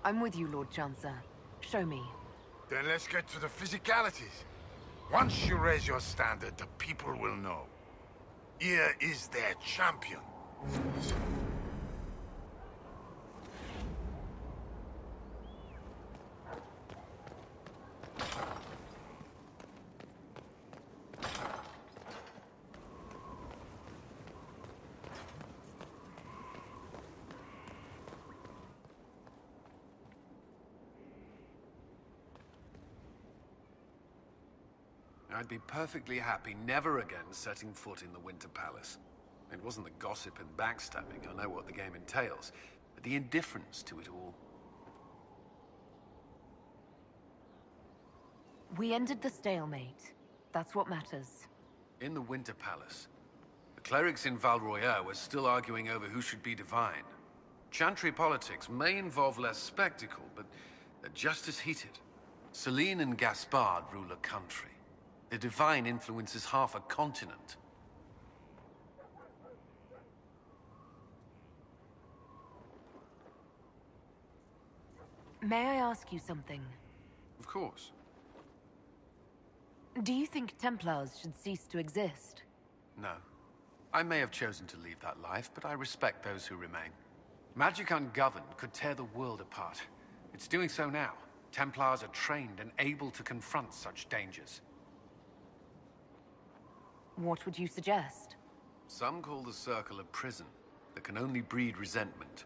I'm with you, Lord Chancellor. Show me. Then let's get to the physicalities. Once you raise your standard, the people will know. Here is their champion. I'd be perfectly happy never again setting foot in the Winter Palace. It wasn't the gossip and backstabbing, I know what the game entails, but the indifference to it all. We ended the stalemate. That's what matters. In the Winter Palace, the clerics in Val Royeaux were still arguing over who should be divine. Chantry politics may involve less spectacle, but they're just as heated. Celine and Gaspard rule a country. The divine influences half a continent. May I ask you something? Of course. Do you think Templars should cease to exist? No. I may have chosen to leave that life, but I respect those who remain. Magic ungoverned could tear the world apart. It's doing so now. Templars are trained and able to confront such dangers. What would you suggest? Some call the Circle a prison that can only breed resentment.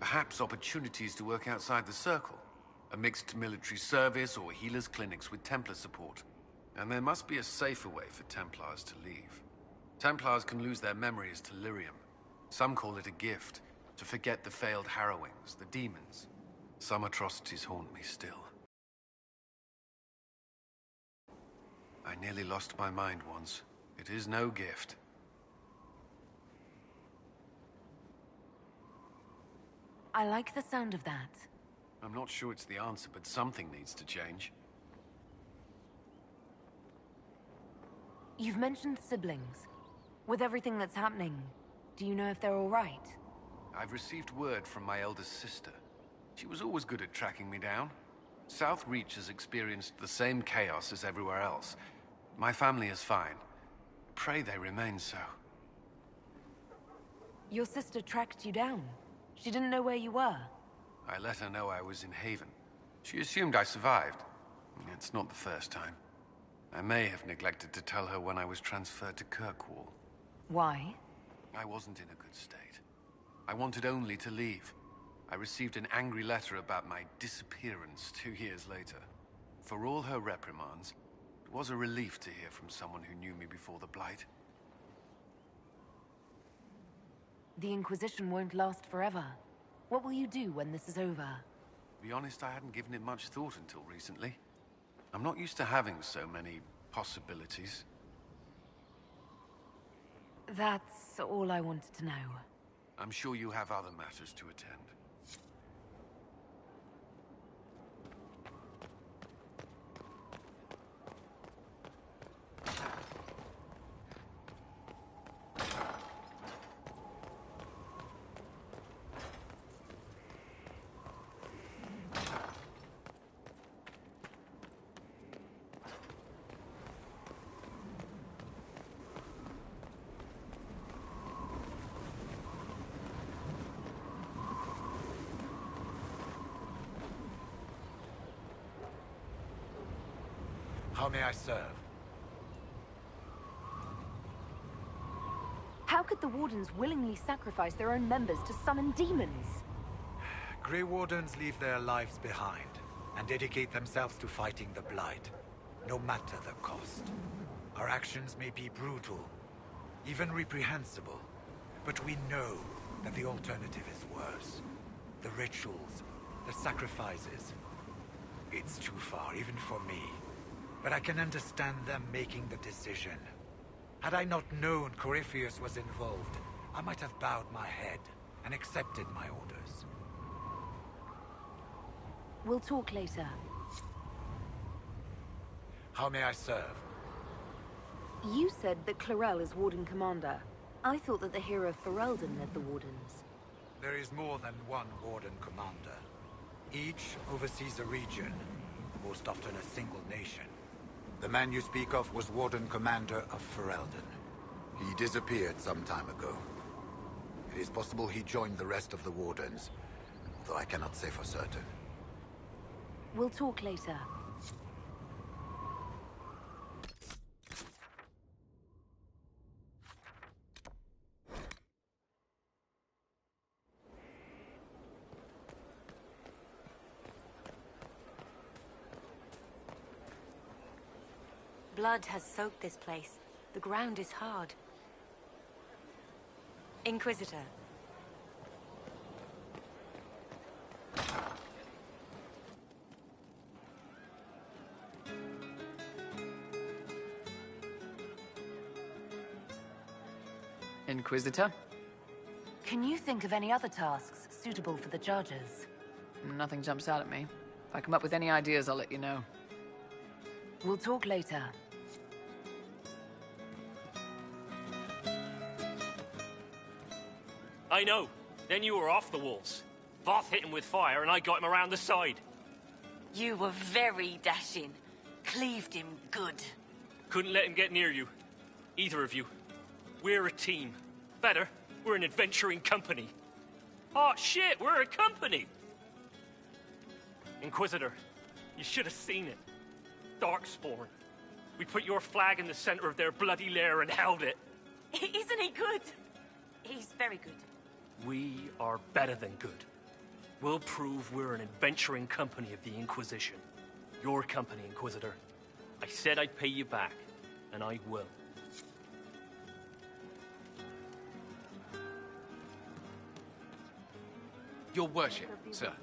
Perhaps opportunities to work outside the Circle. A mixed military service or healers' clinics with Templar support. And there must be a safer way for Templars to leave. Templars can lose their memories to lyrium. Some call it a gift, to forget the failed harrowings, the demons. Some atrocities haunt me still. I nearly lost my mind once. It is no gift. I like the sound of that. I'm not sure it's the answer, but something needs to change. You've mentioned siblings. With everything that's happening, do you know if they're all right? I've received word from my eldest sister. She was always good at tracking me down. South Reach has experienced the same chaos as everywhere else. My family is fine. Pray they remain so. Your sister tracked you down. She didn't know where you were. I let her know I was in Haven. She assumed I survived. It's not the first time. I may have neglected to tell her when I was transferred to Kirkwall. Why? I wasn't in a good state. I wanted only to leave. I received an angry letter about my disappearance 2 years later. For all her reprimands, it was a relief to hear from someone who knew me before the Blight. The Inquisition won't last forever. What will you do when this is over? To be honest, I hadn't given it much thought until recently. I'm not used to having so many possibilities. That's all I wanted to know. I'm sure you have other matters to attend. How may I serve? How could the Wardens willingly sacrifice their own members to summon demons? Grey Wardens leave their lives behind and dedicate themselves to fighting the Blight, no matter the cost. Our actions may be brutal, even reprehensible, but we know that the alternative is worse. The rituals, the sacrifices. It's too far, even for me. But I can understand them making the decision. Had I not known Corypheus was involved, I might have bowed my head and accepted my orders. We'll talk later. How may I serve? You said that Clarel is Warden Commander. I thought that the hero Ferelden led the Wardens. There is more than one Warden Commander. Each oversees a region, most often a single nation. The man you speak of was Warden Commander of Ferelden. He disappeared some time ago. It is possible he joined the rest of the Wardens, though I cannot say for certain. We'll talk later. Blood has soaked this place. The ground is hard. Inquisitor. Inquisitor? Can you think of any other tasks suitable for the Chargers? Nothing jumps out at me. If I come up with any ideas, I'll let you know. We'll talk later. I know. Then you were off the walls. Voth hit him with fire and I got him around the side. You were very dashing. Cleaved him good. Couldn't let him get near you. Either of you. We're a team. Better, we're an adventuring company. Oh shit, we're a company! Inquisitor, you should have seen it. Darkspawn. We put your flag in the center of their bloody lair and held it. Isn't he good? He's very good. We are better than good. We'll prove we're an adventuring company of the Inquisition. Your company, Inquisitor. I said I'd pay you back, and I will. Your worship, sir.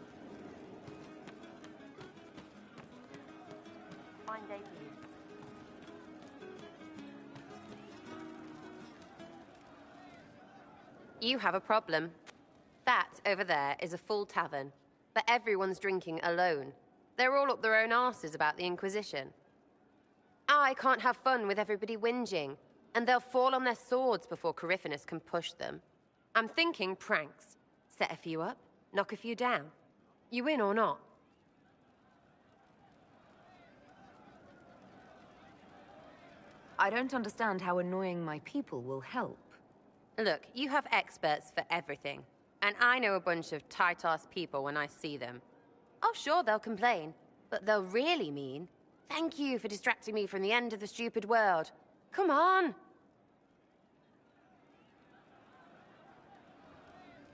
Fine day for you. You have a problem. That over there is a full tavern, but everyone's drinking alone. They're all up their own arses about the Inquisition. I can't have fun with everybody whinging, and they'll fall on their swords before Coryphanus can push them. I'm thinking pranks. Set a few up, knock a few down. You in or not? I don't understand how annoying my people will help. Look, you have experts for everything. And I know a bunch of tight-ass people when I see them. Oh, sure, they'll complain. But they'll really mean, thank you for distracting me from the end of the stupid world. Come on!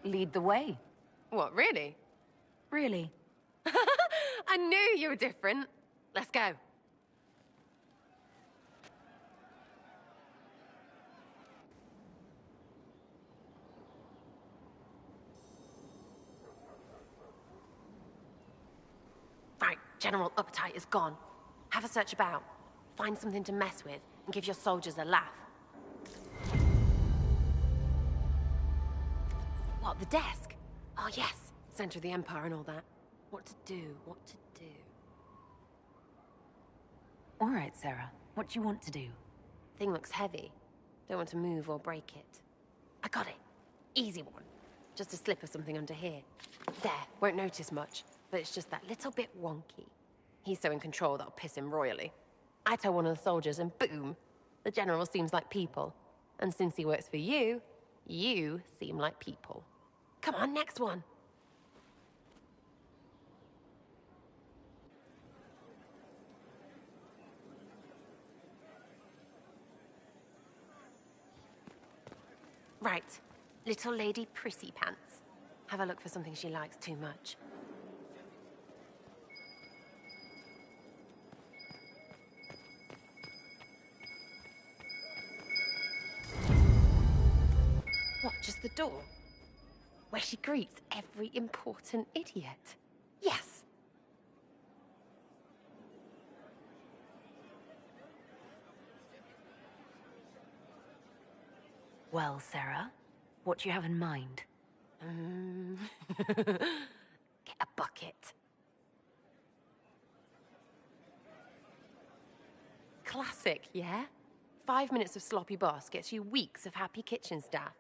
Lead the way. What, really? Really? I knew you were different. Let's go. Right, general appetite is gone. Have a search about. Find something to mess with and give your soldiers a laugh. What, the desk? Oh, yes. Center of the Empire and all that. What to do, what to do. All right, Sarah. What do you want to do? Thing looks heavy. Don't want to move or break it. I got it. Easy one. Just a slip or something under here. There, won't notice much, but it's just that little bit wonky. He's so in control that'll piss him royally. I tell one of the soldiers and boom, the general seems like people. And since he works for you, you seem like people. Come on, next one. Right, little lady prissy pants. Have a look for something she likes too much. What, just the door? Where she greets every important idiot. Yes! Well, Sarah, what do you have in mind? Get a bucket. Classic, yeah? 5 minutes of sloppy boss gets you weeks of happy kitchen staff.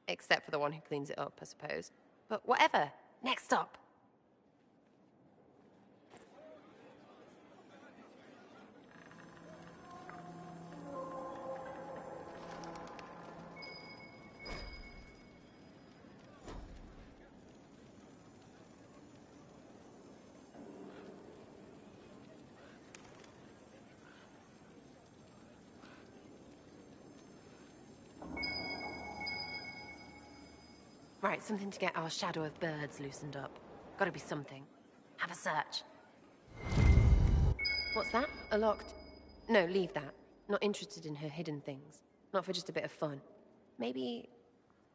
Except for the one who cleans it up, I suppose. But whatever. Next up. Right, something to get our shadow of birds loosened up. Gotta be something. Have a search. What's that? A locked... No, leave that. Not interested in her hidden things. Not for just a bit of fun. Maybe...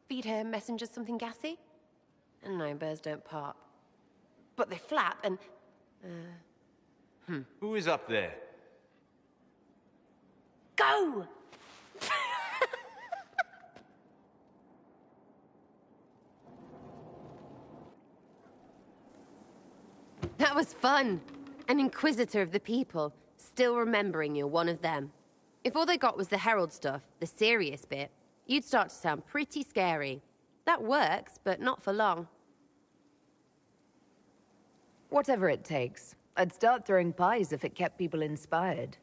feed her messengers something gassy? No, birds don't pop. But they flap and... Who is up there? Go! That was fun. An inquisitor of the people, still remembering you're one of them. If all they got was the herald stuff, the serious bit, you'd start to sound pretty scary. That works, but not for long. Whatever it takes. I'd start throwing pies if it kept people inspired.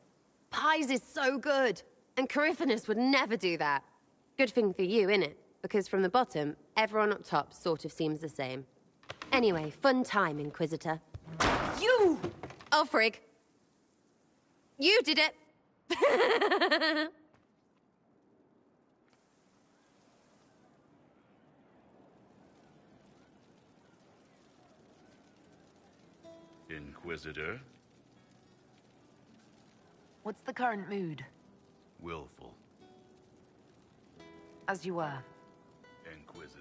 Pies is so good, and Coryphanus would never do that. Good thing for you, innit? Because from the bottom, everyone up top sort of seems the same. Anyway, fun time, Inquisitor. You! Oh, frig. You did it! Inquisitor? What's the current mood? Willful. As you were. Inquisitor?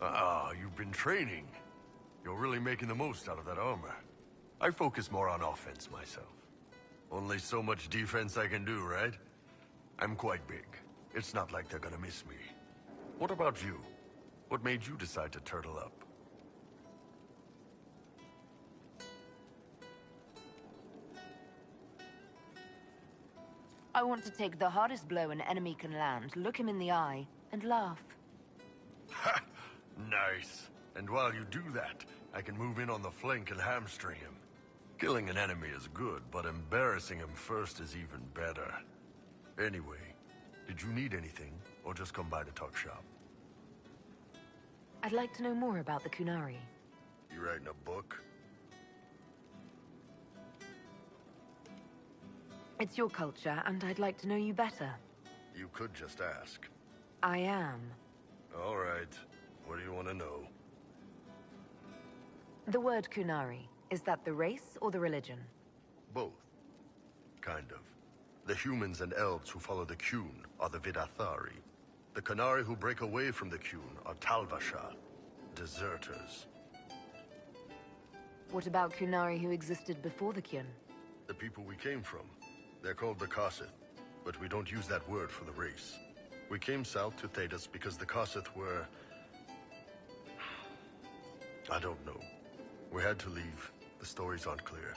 Ah, you've been training. You're really making the most out of that armor. I focus more on offense myself. Only so much defense I can do, right? I'm quite big. It's not like they're gonna miss me. What about you? What made you decide to turtle up? I want to take the hardest blow an enemy can land, look him in the eye, and laugh. Ha! Nice. And while you do that, I can move in on the flank and hamstring him. Killing an enemy is good, but embarrassing him first is even better. Anyway, did you need anything, or just come by to talk shop? I'd like to know more about the Kunari. You writing a book? It's your culture, and I'd like to know you better. You could just ask. I am. All right. What do you want to know? The word Kunari, is that the race or the religion? Both. Kind of. The humans and elves who follow the Qun are the Vidathari. The Kunari who break away from the Qun are Talvasha, deserters. What about Kunari who existed before the Qun? The people we came from. They're called the Kossith, but we don't use that word for the race. We came south to Thedas because the Kossith were... I don't know. We had to leave. The stories aren't clear.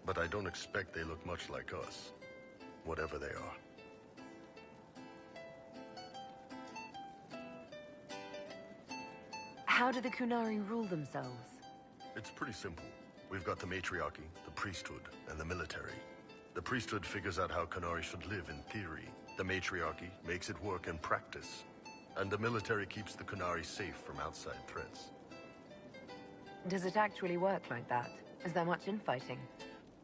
But I don't expect they look much like us. Whatever they are. How do the Kunari rule themselves? It's pretty simple. We've got the matriarchy, the priesthood, and the military. The priesthood figures out how Kunari should live in theory. The matriarchy makes it work in practice. And the military keeps the Kunari safe from outside threats. Does it actually work like that? Is there much infighting?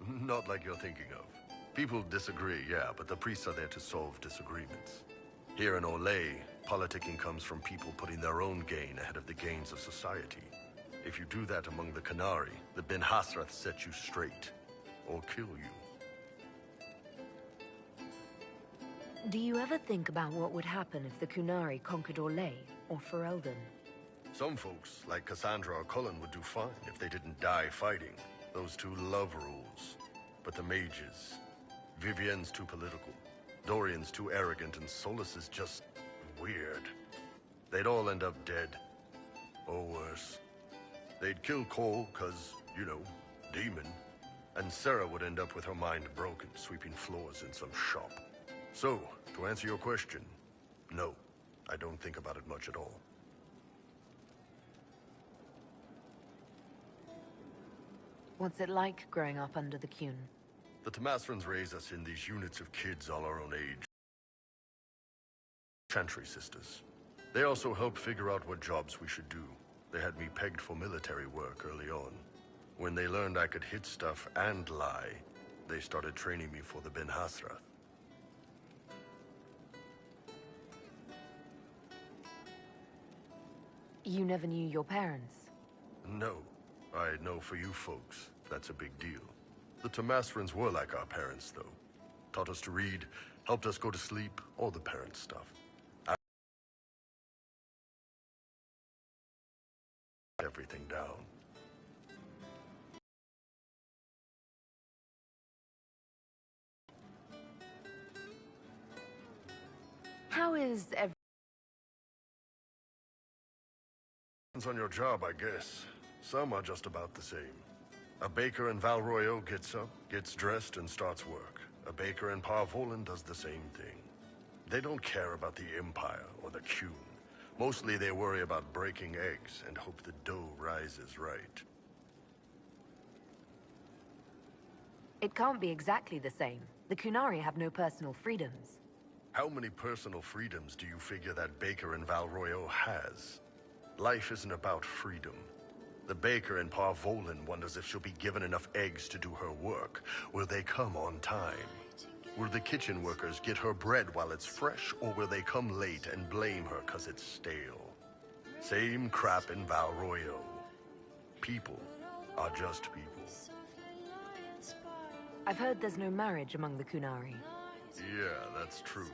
Not like you're thinking of. People disagree, yeah, but the priests are there to solve disagreements. Here in ELLE, politicking comes from people putting their own gain ahead of the gains of society. If you do that among the Kunari, the Ben Hasrath set you straight. Or kill you. Do you ever think about what would happen if the Kunari conquered ELLE or Ferelden? Some folks, like Cassandra or Cullen, would do fine if they didn't die fighting. Those two love rules. But the mages... Vivienne's too political. Dorian's too arrogant, and Solus is just... weird. They'd all end up dead. Or worse. They'd kill Cole, 'cause, you know, demon. And Sarah would end up with her mind broken, sweeping floors in some shop. So, to answer your question, no. I don't think about it much at all. What's it like growing up under the Qun? The Tamasrans raise us in these units of kids all our own age. Chantry sisters. They also help figure out what jobs we should do. They had me pegged for military work early on. When they learned I could hit stuff and lie, they started training me for the Ben Hasrath. You never knew your parents? No. I know for you folks, that's a big deal. The Tomasrans were like our parents, though. Taught us to read, helped us go to sleep, all the parent stuff. Everything down. How is Depends on your job, I guess. Some are just about the same. A baker in Val Royeaux gets up, gets dressed, and starts work. A baker in Parvolan does the same thing. They don't care about the Empire or the Qun. Mostly they worry about breaking eggs and hope the dough rises right. It can't be exactly the same. The Qunari have no personal freedoms. How many personal freedoms do you figure that baker in Val Royeaux has? Life isn't about freedom. The baker in Parvolan wonders if she'll be given enough eggs to do her work. Will they come on time? Will the kitchen workers get her bread while it's fresh, or will they come late and blame her 'cause it's stale? Same crap in Val Royeaux. People are just people. I've heard there's no marriage among the Qunari. Yeah, that's true.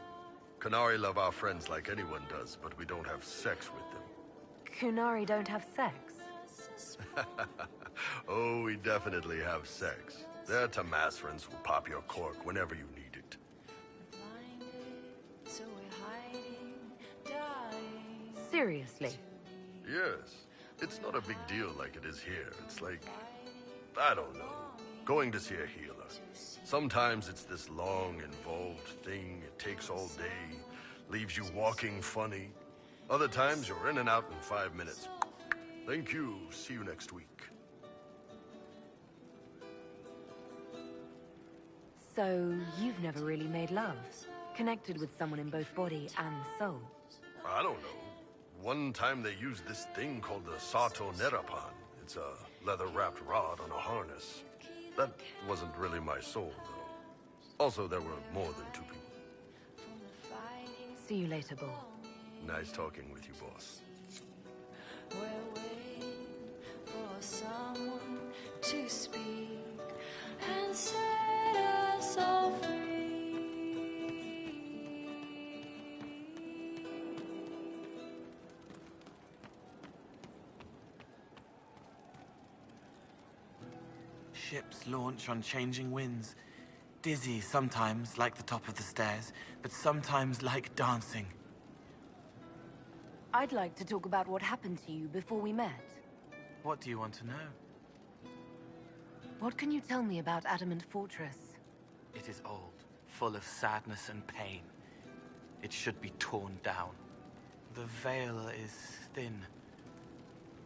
Qunari love our friends like anyone does, but we don't have sex with them. Qunari don't have sex? Oh, we definitely have sex. They're Tomasrans who pop your cork whenever you need it. Seriously? Yes. It's not a big deal like it is here. It's like, I don't know, going to see a healer. Sometimes it's this long, involved thing. It takes all day, leaves you walking funny. Other times you're in and out in 5 minutes. Thank you. See you next week. So, you've never really made love? Connected with someone in both body and soul? I don't know. One time they used this thing called the Sato Nerapan. It's a leather-wrapped rod on a harness. That wasn't really my soul, though. Also, there were more than 2 people. See you later, Bull. Nice talking with you, boss. We're waiting for someone to speak and set us all free. Ships launch on changing winds. Dizzy sometimes, like the top of the stairs, but sometimes like dancing. I'd like to talk about what happened to you before we met. What do you want to know? What can you tell me about Adamant Fortress? It is old, full of sadness and pain. It should be torn down. The veil is thin.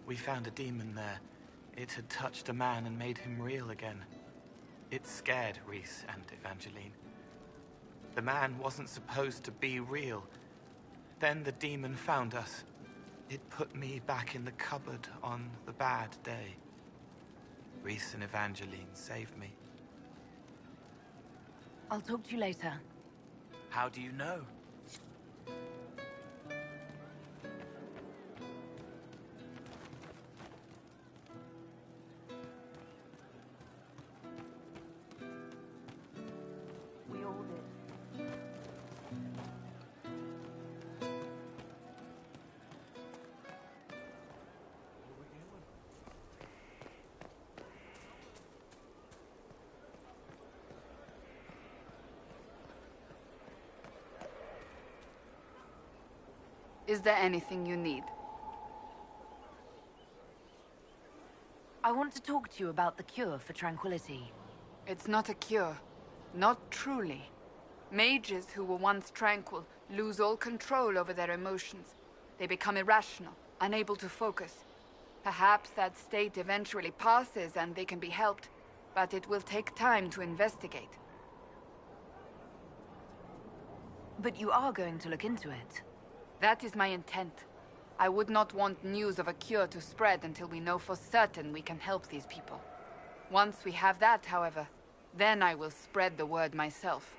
We found a demon there. It had touched a man and made him real again. It scared Rhys and Evangeline. The man wasn't supposed to be real. Then the demon found us. It put me back in the cupboard on the bad day. Rhys and Evangeline saved me. I'll talk to you later. How do you know? We all did. Is there anything you need? I want to talk to you about the cure for tranquility. It's not a cure. Not truly. Mages who were once tranquil lose all control over their emotions. They become irrational, unable to focus. Perhaps that state eventually passes and they can be helped, but it will take time to investigate. But you are going to look into it. That is my intent. I would not want news of a cure to spread until we know for certain we can help these people. Once we have that, however, then I will spread the word myself.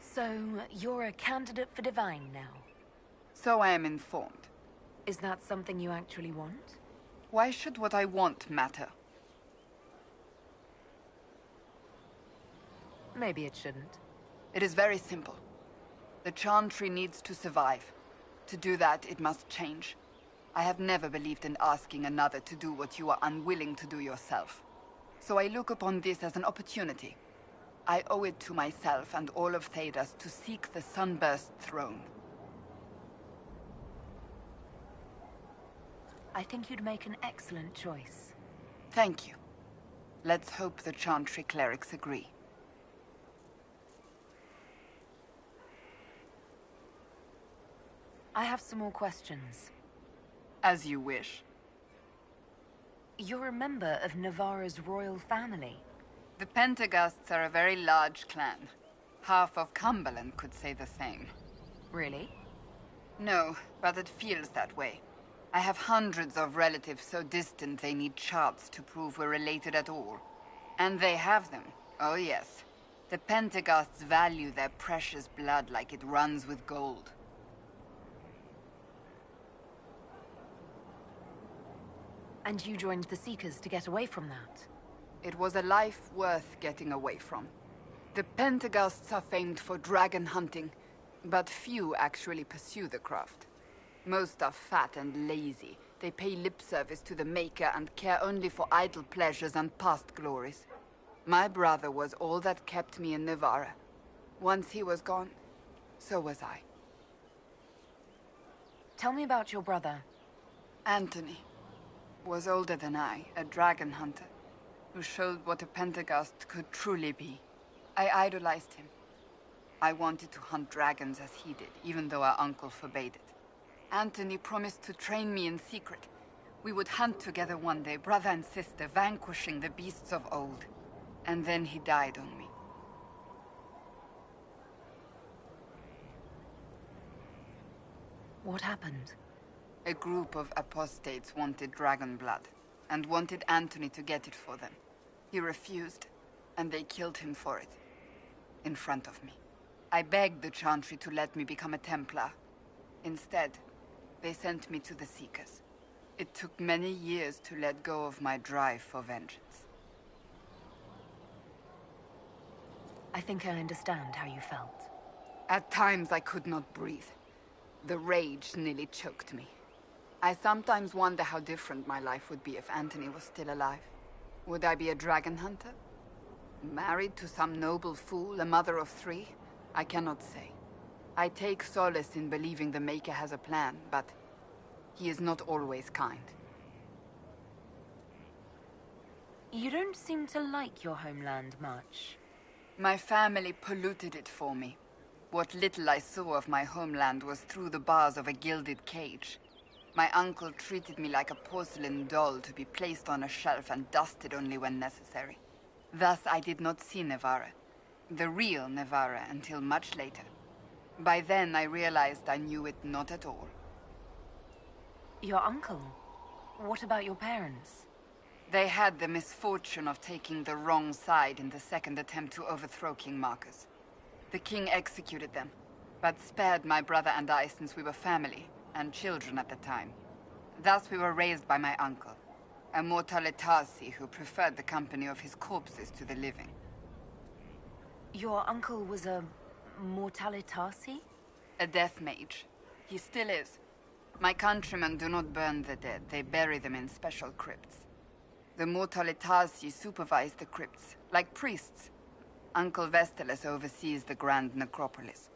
So, you're a candidate for Divine now? So I am informed. Is that something you actually want? Why should what I want matter? Maybe it shouldn't. It is very simple. The Chantry needs to survive. To do that, it must change. I have never believed in asking another to do what you are unwilling to do yourself. So I look upon this as an opportunity. I owe it to myself and all of Thedas to seek the Sunburst throne. I think you'd make an excellent choice. Thank you. Let's hope the Chantry clerics agree. I have some more questions. As you wish. You're a member of Navarra's royal family. The Pentaghasts are a very large clan. Half of Cumberland could say the same. Really? No, but it feels that way. I have hundreds of relatives so distant they need charts to prove we're related at all. And they have them. Oh yes. The Pentaghasts value their precious blood like it runs with gold. And you joined the Seekers to get away from that? It was a life worth getting away from. The Pentaghasts are famed for dragon hunting, but few actually pursue the craft. Most are fat and lazy. They pay lip service to the Maker and care only for idle pleasures and past glories. My brother was all that kept me in Navarra. Once he was gone, so was I. Tell me about your brother. Anthony was older than I, a dragon hunter, who showed what a Pentaghast could truly be. I idolized him. I wanted to hunt dragons as he did, even though our uncle forbade it. Anthony promised to train me in secret. We would hunt together one day, brother and sister, vanquishing the beasts of old. And then he died on me. What happened? A group of apostates wanted dragon blood, and wanted Anthony to get it for them. He refused, and they killed him for it. In front of me. I begged the Chantry to let me become a Templar. Instead, they sent me to the Seekers. It took many years to let go of my drive for vengeance. I think I understand how you felt. At times I could not breathe. The rage nearly choked me. I sometimes wonder how different my life would be if Anthony was still alive. Would I be a dragon hunter? Married to some noble fool, a mother of 3? I cannot say. I take solace in believing the Maker has a plan, but he is not always kind. You don't seem to like your homeland much. My family polluted it for me. What little I saw of my homeland was through the bars of a gilded cage. My uncle treated me like a porcelain doll to be placed on a shelf and dusted only when necessary. Thus I did not see Navarra, the real Navarra, until much later. By then I realized I knew it not at all. Your uncle? What about your parents? They had the misfortune of taking the wrong side in the second attempt to overthrow King Marcus. The king executed them, but spared my brother and I since we were family, and children at the time. Thus we were raised by my uncle, a Mortalitasi who preferred the company of his corpses to the living. Your uncle was a Mortalitasi? A death mage. He still is. My countrymen do not burn the dead, they bury them in special crypts. The Mortalitasi supervise the crypts, like priests. Uncle Vestalis oversees the grand necropolis.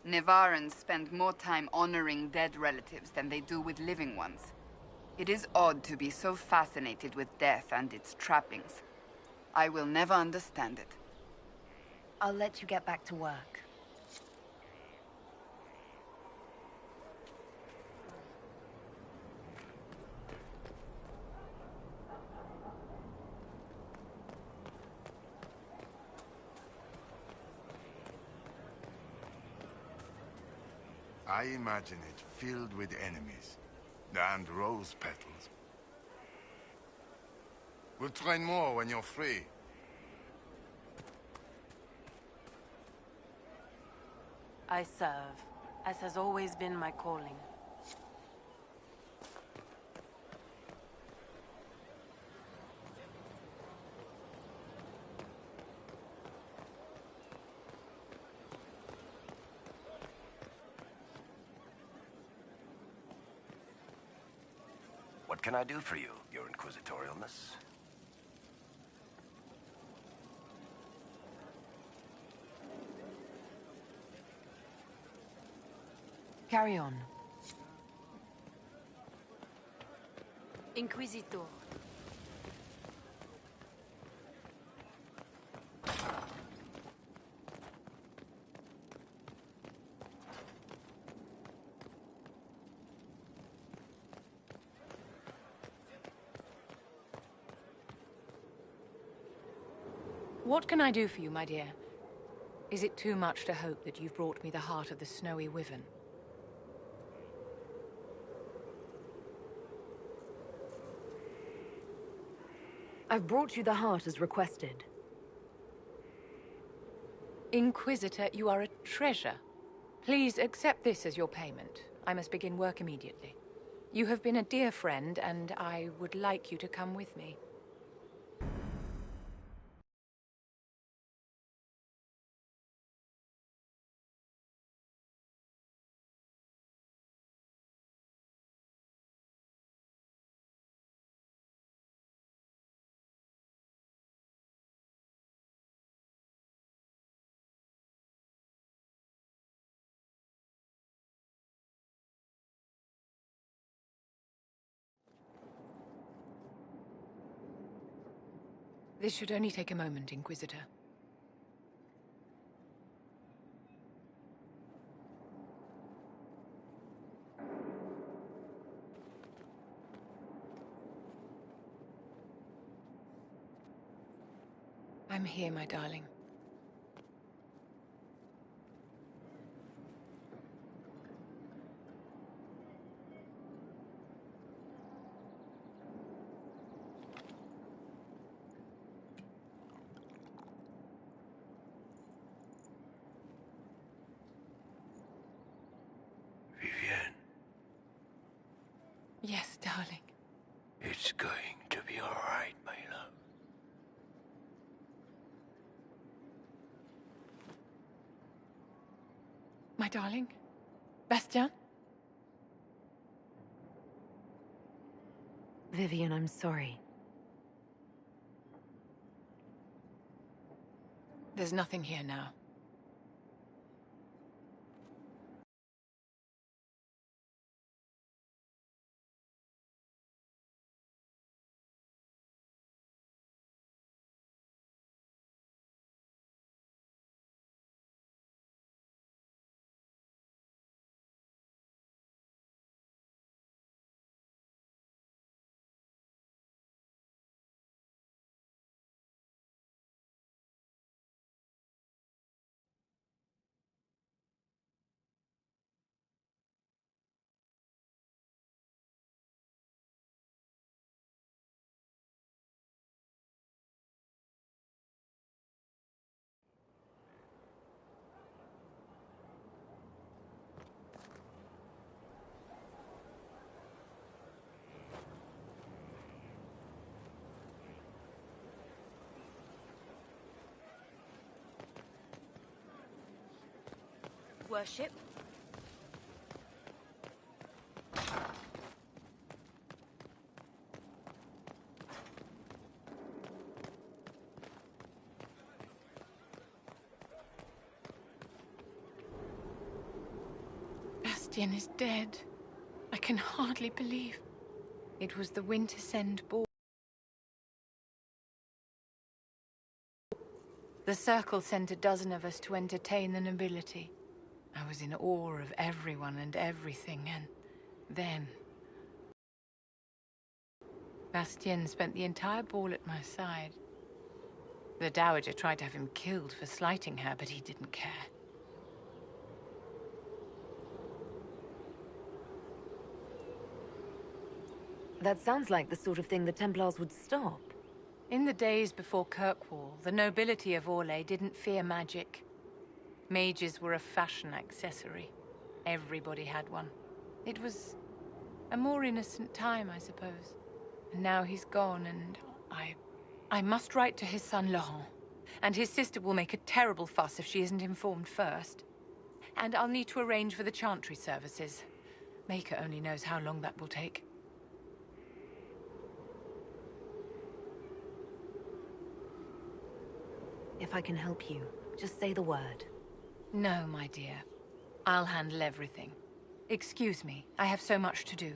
Navarrans spend more time honoring dead relatives than they do with living ones. It is odd to be so fascinated with death and its trappings. I will never understand it. I'll let you get back to work. I imagine it filled with enemies. And rose petals. We'll train more when you're free. I serve, as has always been my calling. What can I do for you, your inquisitorialness? Carry on. Inquisitor. What can I do for you, my dear? Is it too much to hope that you've brought me the heart of the snowy wyvern? I've brought you the heart as requested. Inquisitor, you are a treasure. Please accept this as your payment. I must begin work immediately. You have been a dear friend, and I would like you to come with me. This should only take a moment, Inquisitor. I'm here, my darling. Vivienne, Yes, darling. it's going to be all right, my love. My darling? Bastien? Vivian, I'm sorry. There's nothing here now. Worship. Bastien is dead. I can hardly believe. It was the Winter Send ball. The Circle sent a dozen of us to entertain the nobility. I was in awe of everyone and everything, and then... Bastien spent the entire ball at my side. The Dowager tried to have him killed for slighting her, but he didn't care. That sounds like the sort of thing the Templars would stop. In the days before Kirkwall, the nobility of ELLE didn't fear magic. Mages were a fashion accessory. Everybody had one. It was a more innocent time, I suppose. And now he's gone, and I must write to his son Laurent. And his sister will make a terrible fuss if she isn't informed first. And I'll need to arrange for the chantry services. Maker only knows how long that will take. I can help you. Just say the word. No, my dear. I'll handle everything. Excuse me, I have so much to do.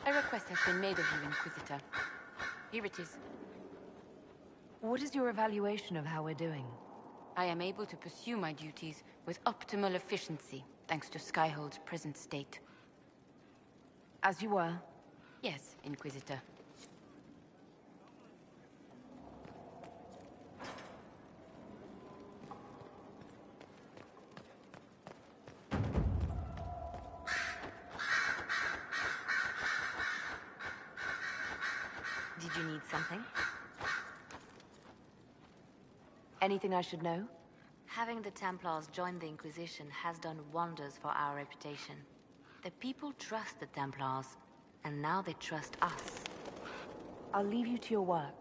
A request has been made of you, Inquisitor. Here it is. What is your evaluation of how we're doing? I am able to pursue my duties with optimal efficiency, thanks to Skyhold's present state. As you were? Yes, Inquisitor. Did you need something? Anything I should know? Having the Templars join the Inquisition has done wonders for our reputation. The people trust the Templars, and now they trust us. I'll leave you to your work.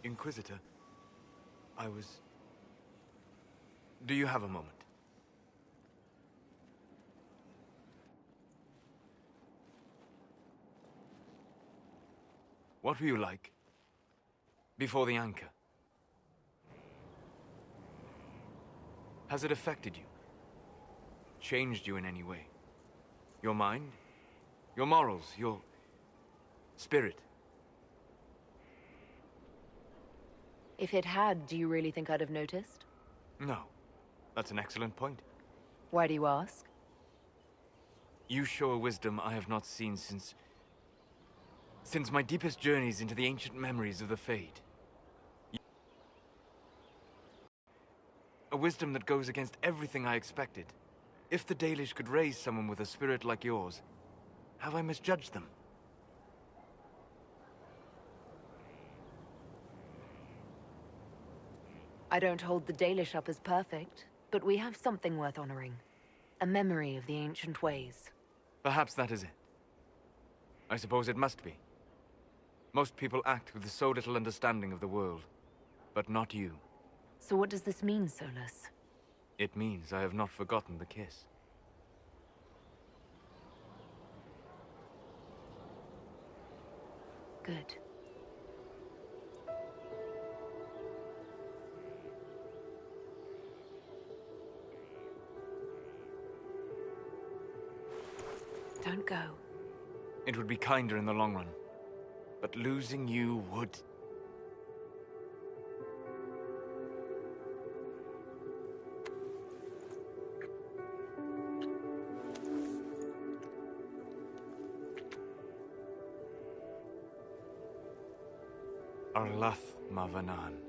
Inquisitor, Do you have a moment? What were you like before the anchor? Has it affected you? Changed you in any way? Your mind? Your morals? Your spirit? If it had, do you really think I'd have noticed? No. That's an excellent point. Why do you ask? You show a wisdom I have not seen since my deepest journeys into the ancient memories of the Fade. A wisdom that goes against everything I expected. If the Dalish could raise someone with a spirit like yours, have I misjudged them? I don't hold the Dalish up as perfect, but we have something worth honoring. A memory of the ancient ways. Perhaps that is it. I suppose it must be. Most people act with so little understanding of the world, but not you. So what does this mean, Solus? It means I have not forgotten the kiss. Good. Don't go. It would be kinder in the long run, but losing you would... Arlath Mavanan.